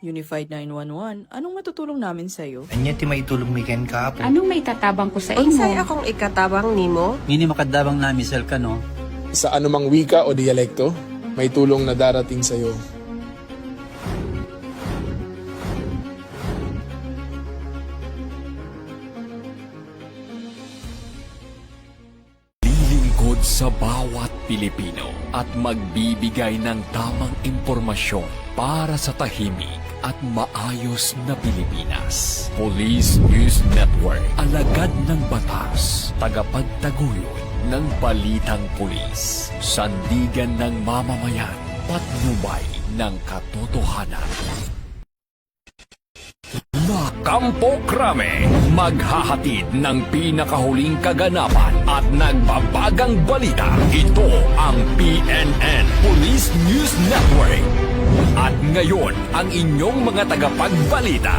Unified 911, anong matutulong namin sa'yo? Anya ti maitulog mi ken kapo. Anong may tatabang ko sa Unsay imo? akong ikatabang nimo? Ngini makadabang namisal ka no. Sa anumang wika o dialekto, may tulong na darating sa iyo. Lilingkod sa bawat Pilipino at magbibigay ng tamang impormasyon para sa tahimik at maayos na Pilipinas. Police News Network, alagad ng batas, tagapagtaguyod ng balitang pulis, sandigan ng mamamayan, patnubay ng katotohanan. Kampo Krame, maghahatid ng pinakahuling kaganapan at nagbabagang balita. Ito ang PNN Police News Network. At ngayon, ang inyong mga tagapagbalita.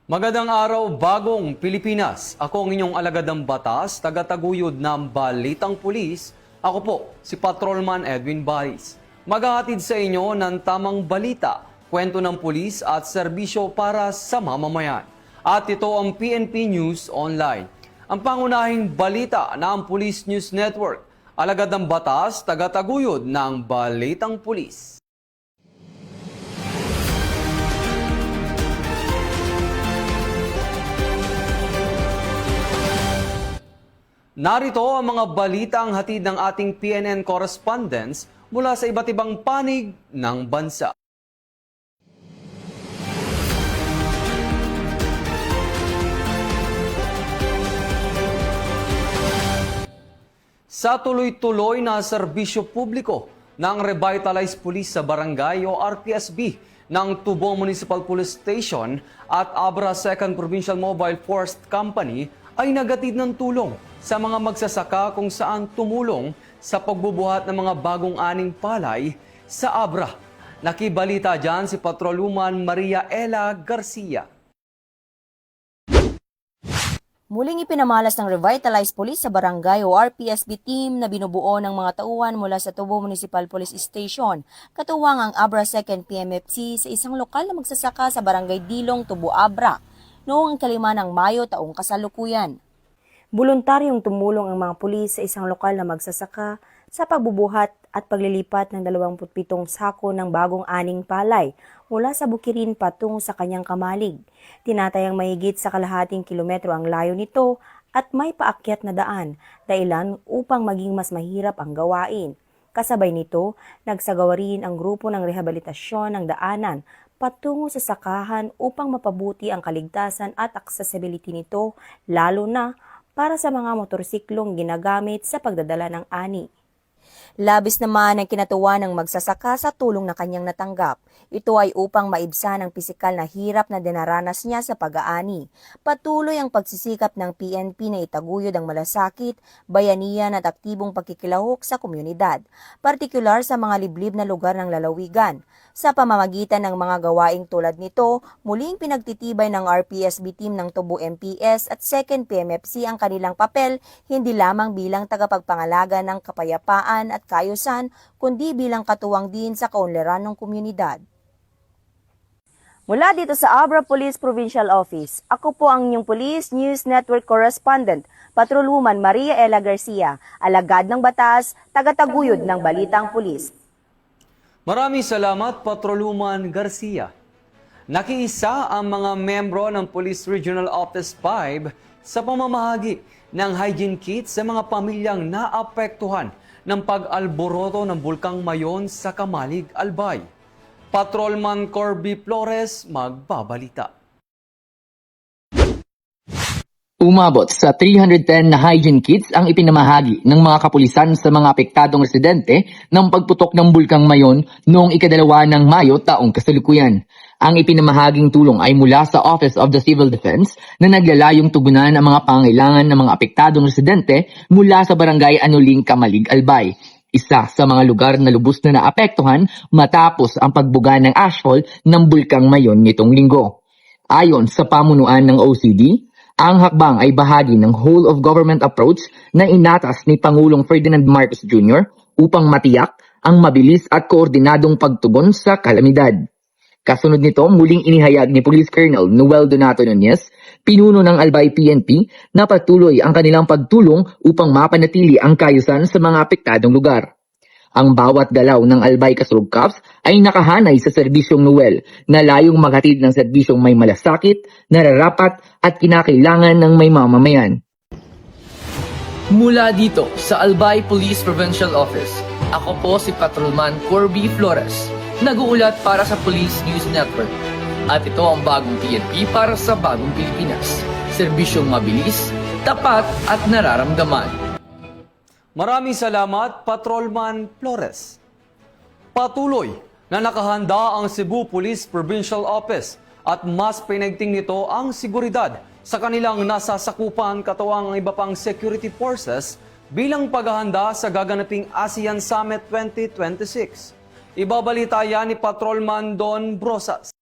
Magandang araw, bagong Pilipinas. Ako ang inyong alagadang batas, tagataguyod ng Balitang Pulis. Ako po, si Patrolman Edwin Baris. Maghahatid sa inyo ng tamang balita, kwento ng pulis at serbisyo para sa mamamayan. At ito ang PNP News Online. Ang pangunahing balita ng Police News Network, alagad ng batas, tagataguyod ng Balitang Pulis. Narito ang mga balitang hatid ng ating PNN correspondents mula sa iba't ibang panig ng bansa. Sa tuloy-tuloy na serbisyo publiko ng Revitalized Police sa Barangay o RPSB ng Tubo Municipal Police Station at Abra 2nd Provincial Mobile Force Company ay nagatid ng tulong sa mga magsasaka kung saan tumulong sa pagbubuhat ng mga bagong aning palay sa Abra. Nakibalita dyan si Patrolwoman Maria Ella Garcia. Muling ipinamalas ng Revitalized Police sa Barangay o RPSB team na binubuo ng mga tauhan mula sa Tubo Municipal Police Station, katuwang ang Abra 2nd PMFC sa isang lokal na magsasaka sa Barangay Dilong, Tubo, Abra, noong 5 ng Mayo taong kasalukuyan. Voluntaryong tumulong ang mga pulis sa isang lokal na magsasaka sa pagbubuhat at paglilipat ng 27 sako ng bagong aning palay mula sa Bukirin patungo sa kanyang kamalig. Tinatayang mahigit sa kalahating kilometro ang layo nito at may paakyat na daan, dahilan upang maging mas mahirap ang gawain. Kasabay nito, nagsagawa rin ang grupo ng rehabilitasyon ng daanan patungo sa sakahan upang mapabuti ang kaligtasan at accessibility nito, lalo na para sa mga motorsiklong ginagamit sa pagdadala ng ani. Labis naman ang kinatuwa ng magsasaka sa tulong na kanyang natanggap. Ito ay upang maibsan ang pisikal na hirap na dinaranas niya sa pag-aani. Patuloy ang pagsisikap ng PNP na itaguyod ang malasakit, bayanihan at aktibong pagkikilahok sa komunidad, partikular sa mga liblib na lugar ng lalawigan. Sa pamamagitan ng mga gawaing tulad nito, muling pinagtitibay ng RPSB team ng Tubo MPS at 2nd PMFC ang kanilang papel hindi lamang bilang tagapagpangalaga ng kapayapaan at kaayusan, kundi bilang katuwang din sa kaunlaran ng komunidad. Mula dito sa Abra Police Provincial Office, ako po ang inyong Police News Network Correspondent, Patrolwoman Maria Ella Garcia, alagad ng batas, tagataguyod ng Balitang Pulis. Maraming salamat, Patrolwoman Garcia. Nakiisa ang mga membro ng Police Regional Office 5 sa pamamahagi ng hygiene kits sa mga pamilyang naapektuhan ng pag-alboroto ng Bulkang Mayon sa Kamalig, Albay. Patrolman Corby Flores magbabalita. Umabot sa 310 na hygiene kits ang ipinamahagi ng mga kapulisan sa mga apektadong residente ng pagputok ng Bulkang Mayon noong 2 ng Mayo taong kasalukuyan. Ang ipinamahaging tulong ay mula sa Office of the Civil Defense na naglalayong tugunan ang mga pangailangan ng mga apektadong residente mula sa Barangay Anuling, Kamalig, Albay. Isa sa mga lugar na lubos na naapektuhan matapos ang pagbuga ng ashfall ng Bulkang Mayon nitong linggo. Ayon sa pamunuan ng OCD, ang hakbang ay bahagi ng whole-of-government approach na inatas ni Pangulong Ferdinand Marcos Jr. upang matiyak ang mabilis at koordinadong pagtugon sa kalamidad. Kasunod nito, muling inihayag ni Police Colonel Noel Donato Nunez, pinuno ng Albay PNP, na patuloy ang kanilang pagtulong upang mapanatili ang kaayusan sa mga apektadong lugar. Ang bawat galaw ng Albay Kasulog Cops ay nakahanay sa serbisyong Noel na layong maghatid ng serbisyong may malasakit, nararapat at kinakailangan ng may mamamayan. Mula dito sa Albay Police Provincial Office, ako po si Patrolman Corby Flores, nag-uulat para sa Police News Network. At ito ang bagong PNP para sa bagong Pilipinas. Serbisyong mabilis, tapat at nararamdaman. Maraming salamat, Patrolman Flores. Patuloy na nakahanda ang Cebu Police Provincial Office at mas pinagting nito ang seguridad sa kanilang nasasakupan katuwang ang iba pang security forces bilang paghahanda sa gaganaping ASEAN Summit 2026. Ibabalita yan ni Patrolman Don Brosas.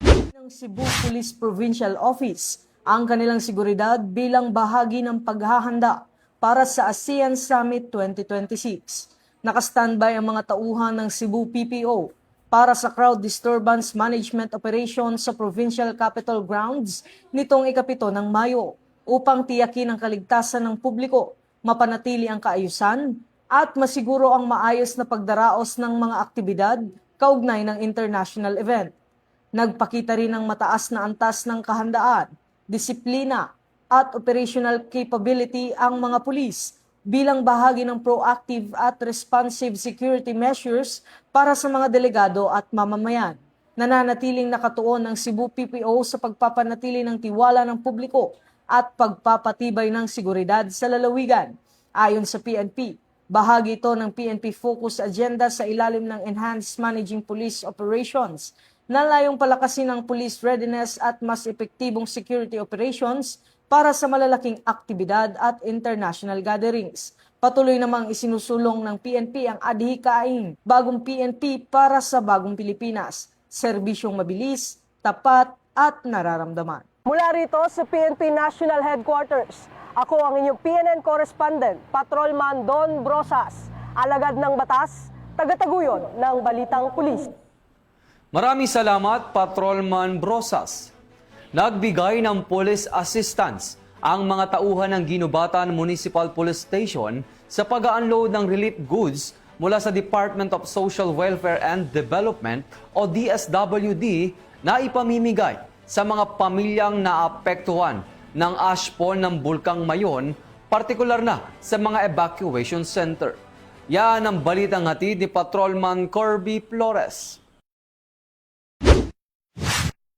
Ng Cebu Police Provincial Office ang kanilang seguridad bilang bahagi ng paghahanda para sa ASEAN Summit 2026. Naka-standby ang mga tauhan ng Cebu PPO para sa crowd disturbance management operation sa Provincial Capitol Grounds nitong ika-7 ng Mayo upang tiyakin ang kaligtasan ng publiko, mapanatili ang kaayusan at masiguro ang maayos na pagdaraos ng mga aktibidad kaugnay ng international event. Nagpakita rin ng mataas na antas ng kahandaan, disiplina at operational capability ang mga pulis bilang bahagi ng proactive at responsive security measures para sa mga delegado at mamamayan. Nananatiling nakatuon ng Cebu PPO sa pagpapanatili ng tiwala ng publiko at pagpapatibay ng seguridad sa lalawigan. Ayon sa PNP, bahagi ito ng PNP Focus Agenda sa ilalim ng Enhanced Managing Police Operations na layong palakasin ang police readiness at mas epektibong security operations para sa malalaking aktibidad at international gatherings. Patuloy namang isinusulong ng PNP ang adhikain, bagong PNP para sa bagong Pilipinas, serbisyong mabilis, tapat at nararamdaman. Mula rito sa PNP National Headquarters, ako ang inyong PNN correspondent, Patrolman Don Brosas, alagad ng batas, tagataguyod ng Balitang Pulis. Maraming salamat, Patrolman Brosas. Nagbigay ng police assistance ang mga tauhan ng Ginubatan Municipal Police Station sa pag-unload ng relief goods mula sa Department of Social Welfare and Development o DSWD na ipamimigay sa mga pamilyang naapektuhan ng ashfall ng Bulkang Mayon, partikular na sa mga evacuation center. Yan ang balitang hatid ni Patrolman Corby Flores.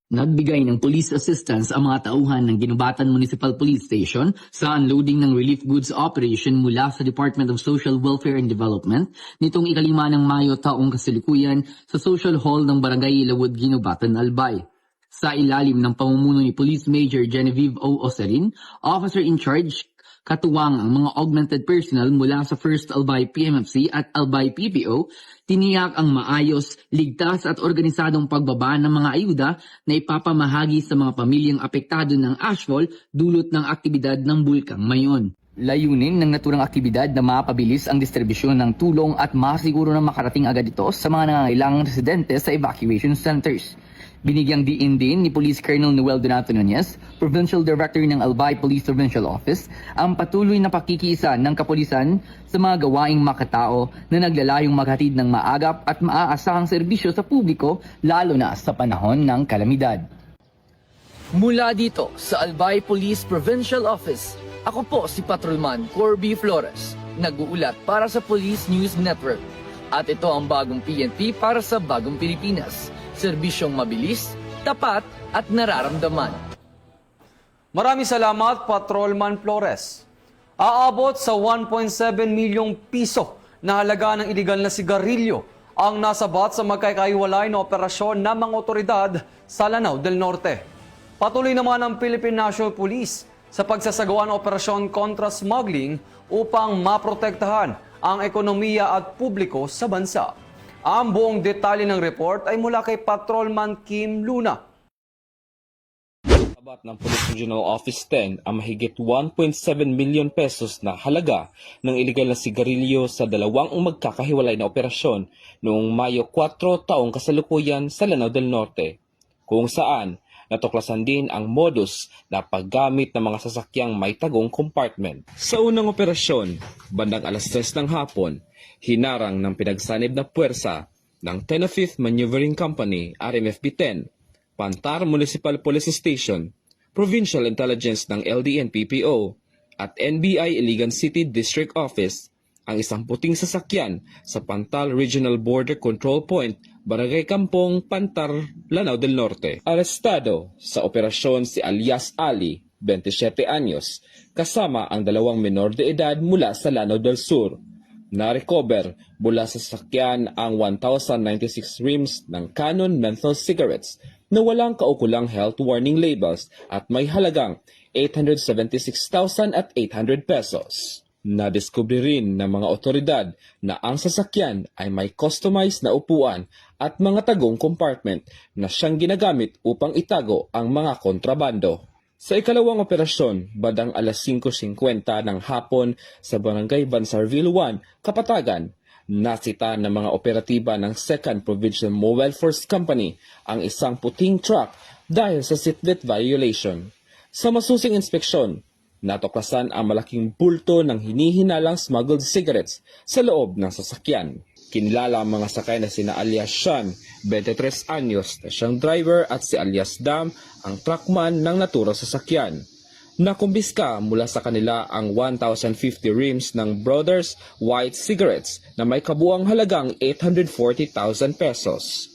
Nagbigay ng police assistance ang mga tauhan ng Ginubatan Municipal Police Station sa unloading ng relief goods operation mula sa Department of Social Welfare and Development nitong ika-5 ng Mayo taong kasalukuyan sa Social Hall ng Barangay Ilawod, Ginubatan, Albay. Sa ilalim ng pamumuno ni Police Major Genevieve O. Oserin, Officer in Charge, katuwang ang mga augmented personnel mula sa 1st Albay PMFC at Albay PPO, tiniyak ang maayos, ligtas at organisadong pagbaba ng mga ayuda na ipapamahagi sa mga pamilyang apektado ng ashfall dulot ng aktibidad ng Bulkang Mayon. Layunin ng naturang aktibidad na mapabilis ang distribusyon ng tulong at masiguro na makarating agad ito sa mga nangangailangang residente sa evacuation centers. Binigyang diin din ni Police Colonel Noel Donato Nunez, Provincial Director ng Albay Police Provincial Office, ang patuloy na pakikiisa ng kapulisan sa mga gawaing makatao na naglalayong maghatid ng maagap at maaasahang serbisyo sa publiko lalo na sa panahon ng kalamidad. Mula dito sa Albay Police Provincial Office, ako po si Patrolman Corby Flores, nag-uulat para sa Police News Network. At ito ang bagong PNP para sa bagong Pilipinas. Serbisyong mabilis, tapat at nararamdaman. Maraming salamat, Patrolman Flores. Aabot sa 1.7 milyong piso na halaga ng iligal na sigarilyo ang nasabat sa magkakaiwalay na operasyon ng mga otoridad sa Lanao del Norte. Patuloy naman ang Philippine National Police sa pagsasagawa ng operasyon kontra smuggling upang maprotektahan ang ekonomiya at publiko sa bansa. Ang buong detalye ng report ay mula kay Patrolman Kim Luna. Umabot ng Police Regional Office 10 ang mahigit 1.7 million pesos na halaga ng iligal na sigarilyo sa dalawang magkakahiwalay na operasyon noong Mayo 4 taong kasalukuyan sa Lanao del Norte, kung saan natuklasan din ang modus na paggamit ng mga sasakyang may tagong compartment. Sa unang operasyon, bandang alas 3 ng hapon, hinarang ng pinagsanib na puwersa ng 10th Maneuvering Company, RMFB-10, Pantar Municipal Police Station, Provincial Intelligence ng LDN-PPO at NBI Iligan City District Office ang isang puting sasakyan sa Pantal Regional Border Control Point, Barangay Kampong, Pantar, Lanao del Norte. Arestado sa operasyon si alias Ali, 27 anyos, kasama ang dalawang menor de edad mula sa Lanao del Sur. Na-recover mula sa sasakyan ang 1,096 rims ng Canon menthol cigarettes na walang kaukulang health warning labels at may halagang 876,800 pesos. Nadiskubre rin ng mga otoridad na ang sasakyan ay may customized na upuan at mga tagong compartment na siyang ginagamit upang itago ang mga kontrabando. Sa ikalawang operasyon, bandang alas 5:50 ng hapon sa Barangay Bansarville 1, Kapatagan, nasita ng mga operatiba ng 2nd Provincial Mobile Force Company ang isang puting truck dahil sa seatbelt violation. Sa masusing inspeksyon, natuklasan ang malaking bulto ng hinihinalang smuggled cigarettes sa loob ng sasakyan. Kinilala ang mga sakay na sina alias Sean, 23 anyos, na siyang driver, at si alias Dam, ang truckman ng naturang sasakyan. Nakumbiska mula sa kanila ang 1,050 rims ng Brothers White Cigarettes na may kabuang halagang 840,000 pesos.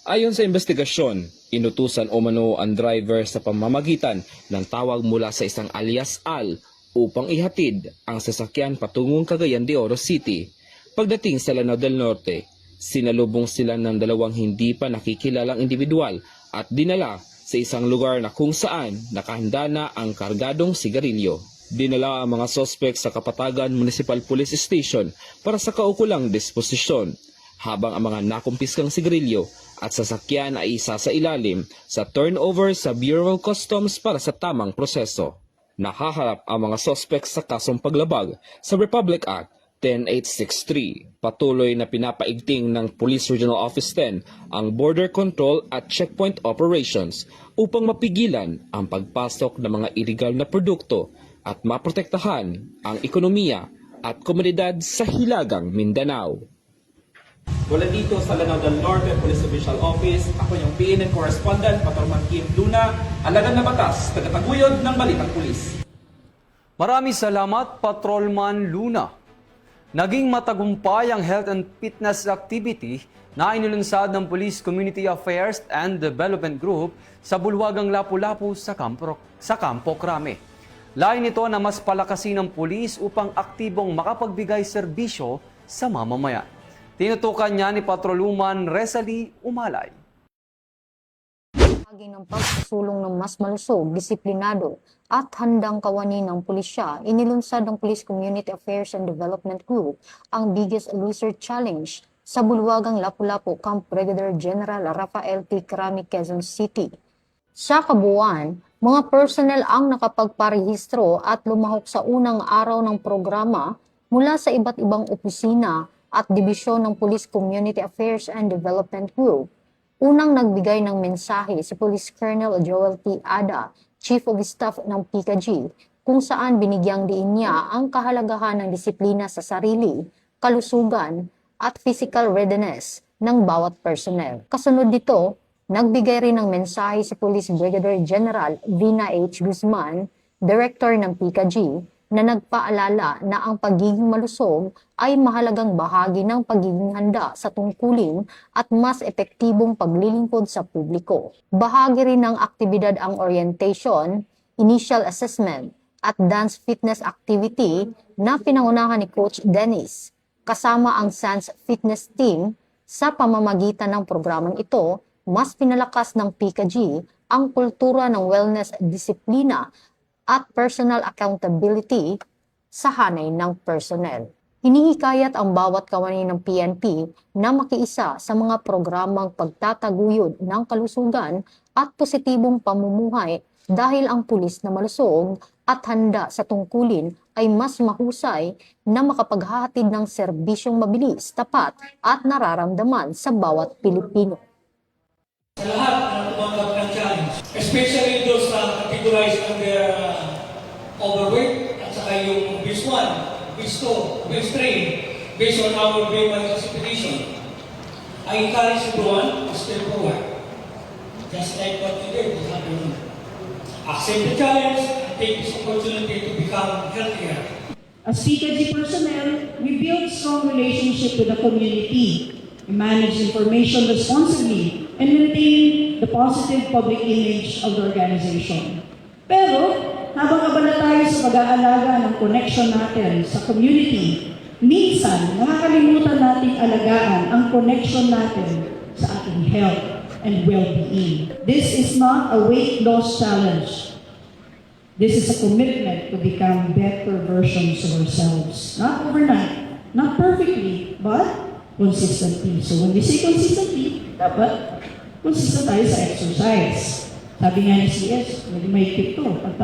Ayon sa investigasyon, inutusan umano ang driver sa pamamagitan ng tawag mula sa isang alias Al upang ihatid ang sasakyan patungong Cagayan de Oro City. Pagdating sa Lanao del Norte, sinalubong sila ng dalawang hindi pa nakikilalang individual at dinala sa isang lugar na kung saan nakahanda na ang kargadong sigarilyo. Dinala ang mga sospek sa Kapatagan Municipal Police Station para sa kaukulang disposisyon, habang ang mga nakumpiskang sigarilyo at sasakyan ay isa sa ilalim sa turnover sa Bureau of Customs para sa tamang proseso. Nahaharap ang mga sospek sa kasong paglabag sa Republic Act 10863. Patuloy na pinapaigting ng Police Regional Office 10 ang border control at checkpoint operations upang mapigilan ang pagpasok ng mga illegal na produkto at maprotektahan ang ekonomiya at komunidad sa Hilagang Mindanao. Wala dito sa Lanao del Norte Police Official Office, ako yung PNN Correspondent, Patrolman Kim Luna, alagad na batas, tagataguyod ng Balitang Pulis. Maraming salamat, Patrolman Luna. Naging matagumpay ang health and fitness activity na inilunsad ng Police Community Affairs and Development Group sa bulwagang Lapu-Lapu sa Campo Crame. Lain nito na mas palakasin ng pulis upang aktibong makapagbigay serbisyo sa mamamayan. Tinutukan niya ni Patrolwoman Rezalie Umalay. Ng pagsusulong ng mas malusog, disiplinado at handang kawanin ng pulisya, inilunsad ng Police Community Affairs and Development Group ang biggest lizard challenge sa bulwagang Lapu-Lapu Camp Brigadier General Rafael T. Crame, Quezon City. Sa kabuuan, mga personnel ang nakapagparehistro at lumahok sa unang araw ng programa mula sa iba't ibang opisina at dibisyon ng Police Community Affairs and Development Group. Unang nagbigay ng mensahe si Police Colonel Joel T. Ada, Chief of Staff ng PICAG, kung saan binigyang diin niya ang kahalagahan ng disiplina sa sarili, kalusugan, at physical readiness ng bawat personnel. Kasunod dito, nagbigay rin ng mensahe si Police Brigadier General Vina H. Guzman, Director ng PICAG, na nagpaalala na ang pagiging malusog ay mahalagang bahagi ng pagiging handa sa tungkulin at mas epektibong paglilingkod sa publiko. Bahagi rin ng aktibidad ang orientation, initial assessment, at dance fitness activity na pinangunahan ni Coach Dennis. Kasama ang SANS Fitness Team, sa pamamagitan ng programang ito, mas pinalakas ng PICAG ang kultura ng wellness, disiplina, at personal accountability sa hanay ng personnel. Hinihikayat ang bawat kawani ng PNP na makiisa sa mga programang pagtataguyod ng kalusugan at positibong pamumuhay dahil ang pulis na malusog at handa sa tungkulin ay mas mahusay na makapaghahatid ng serbisyong mabilis, tapat at nararamdaman sa bawat Pilipino. Sa lahat na tumanggap ng challenge, especially those na categorized under overweight at saka yung base 1, base 2, base 3, based on our brain classification, I encourage everyone to step forward. Just like what you did this afternoon. Accept the challenge and take this opportunity to become healthier. As PKG personnel, we build strong relationship with the community. We manage information responsibly and maintain the positive public image of the organization. Pero, habang abala tayo sa pag-aalaga ng connection natin sa community, minsan nakakalimutan nating alagaan ang connection natin sa ating health and well-being. This is not a weight loss challenge. This is a commitment to become better versions of ourselves. Not overnight, not perfectly, but consistently. So when we say consistently, dapat consistent tayo sa exercise. Sabi nga ni CS, hindi may ikip to. Pag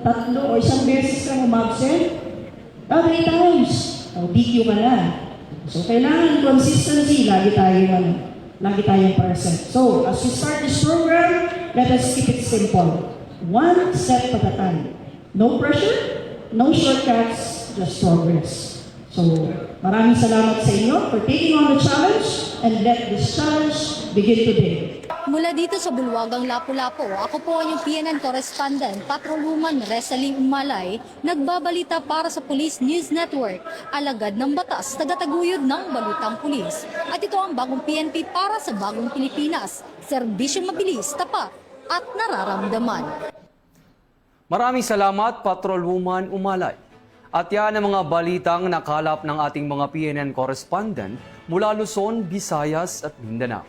tatlo o isang beses kang umabsent, 3 times, DQ ka na. So kailangan consistency, lagi tayong present. So as we start this program, let us keep it simple. One step at a time. No pressure, no shortcuts, just progress. So, maraming salamat sa inyo for taking on the challenge and let this challenge begin today. Mula dito sa Bulwagang Lapu-Lapu, ako po ang PNN correspondent, Patrolwoman Resalie Umalay, nagbabalita para sa Police News Network, alagad ng batas, tagataguyod ng balutang pulis. At ito ang bagong PNP para sa bagong Pilipinas, serbisyong mabilis, tapat at nararamdaman. Maraming salamat, Patrolwoman Umalay. At yan ang mga balitang nakalap ng ating mga PNN correspondent mula Luzon, Visayas at Mindanao.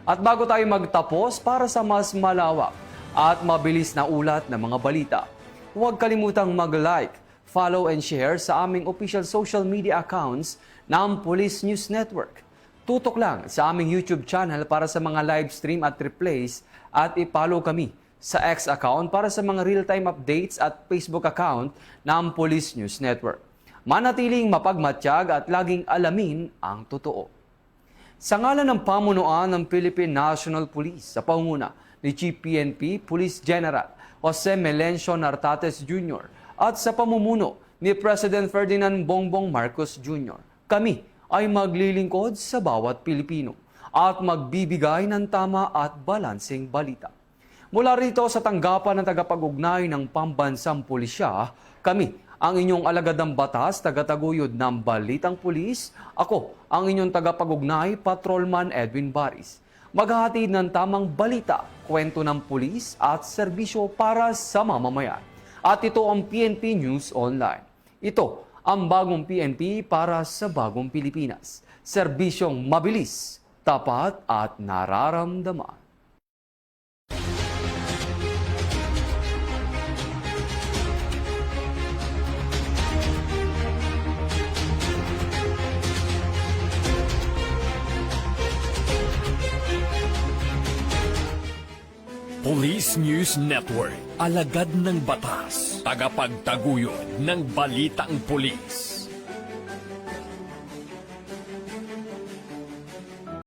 At bago tayo magtapos para sa mas malawak at mabilis na ulat ng mga balita, huwag kalimutang mag-like, follow and share sa aming official social media accounts ng Police News Network. Tutok lang sa aming YouTube channel para sa mga live stream at replays at i-follow kami sa X account para sa mga real-time updates at Facebook account ng Police News Network. Manatiling mapagmatiyag at laging alamin ang totoo. Sa ngalan ng pamunuan ng Philippine National Police sa pangunguna ni Chief PNP Police General Jose Melencio Nartates Jr. at sa pamumuno ni President Ferdinand Bongbong Marcos Jr., kami ay maglilingkod sa bawat Pilipino at magbibigay ng tama at balanseng balita. Mula rito sa tanggapan ng tagapag-ugnay ng Pambansang Pulisya, kami ang inyong alagad ng batas, tagataguyod ng Balitang Pulis. Ako ang inyong tagapag-ugnay, Patrolman Edwin Baris. Maghahatid ng tamang balita, kwento ng pulis at serbisyo para sa mamamayan. At ito ang PNP News Online. Ito ang bagong PNP para sa bagong Pilipinas. Serbisyong mabilis, tapat at nararamdaman. Police News Network, alagad ng batas, tagapagtaguyod ng balitang pulis.